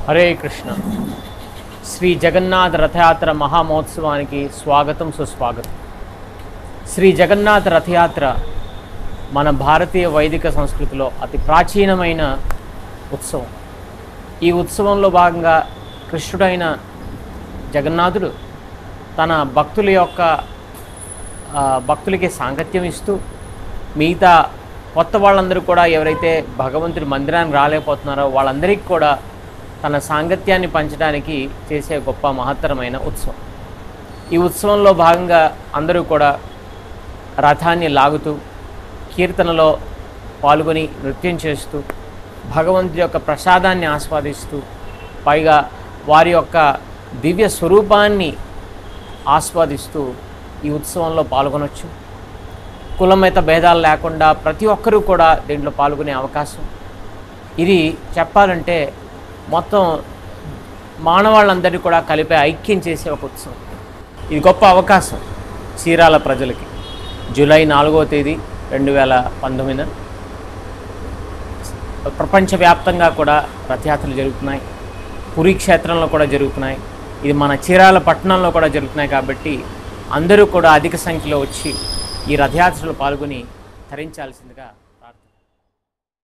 హరే కృష్ణ. శ్రీ జగన్నాథ రథయాత్ర మహామహోత్సవానికి స్వాగతం, సుస్వాగతం. శ్రీ జగన్నాథ రథయాత్ర మన భారతీయ వైదిక సంస్కృతిలో అతి ప్రాచీనమైన ఉత్సవం. ఈ ఉత్సవంలో భాగంగా కృష్ణుడైన జగన్నాథుడు తన భక్తులకి సాంగత్యం ఇస్తూ మిగతా కొత్త వాళ్ళందరూ కూడా ఎవరైతే భగవంతుడి మందిరానికి రాలేకపోతున్నారో వాళ్ళందరికీ కూడా తన సాంగత్యాన్ని పంచడానికి చేసే గొప్ప మహత్తరమైన ఉత్సవం. ఈ ఉత్సవంలో భాగంగా అందరూ కూడా రథాన్ని లాగుతూ కీర్తనలో పాల్గొని నృత్యం చేస్తూ భగవంతుడి యొక్క ప్రసాదాన్ని ఆస్వాదిస్తూ పైగా వారి యొక్క దివ్య స్వరూపాన్ని ఆస్వాదిస్తూ ఈ ఉత్సవంలో పాల్గొనవచ్చు. కులమేత భేదాలు లేకుండా ప్రతి ఒక్కరూ కూడా దీంట్లో పాల్గొనే అవకాశం. ఇది చెప్పాలంటే మొత్తం మానవాళ్ళందరినీ కూడా కలిపే ఐక్యం చేసే ఒక ఉత్సవం. ఇది గొప్ప అవకాశం చీరాల ప్రజలకి. జూలై 4వ తేదీ 2019 ప్రపంచవ్యాప్తంగా కూడా రథయాత్రలు జరుగుతున్నాయి. పురీ క్షేత్రంలో కూడా జరుగుతున్నాయి. ఇది మన చీరాల పట్టణంలో కూడా జరుగుతున్నాయి. కాబట్టి అందరూ కూడా అధిక సంఖ్యలో వచ్చి ఈ రథయాత్రలో పాల్గొని తరించాల్సిందిగా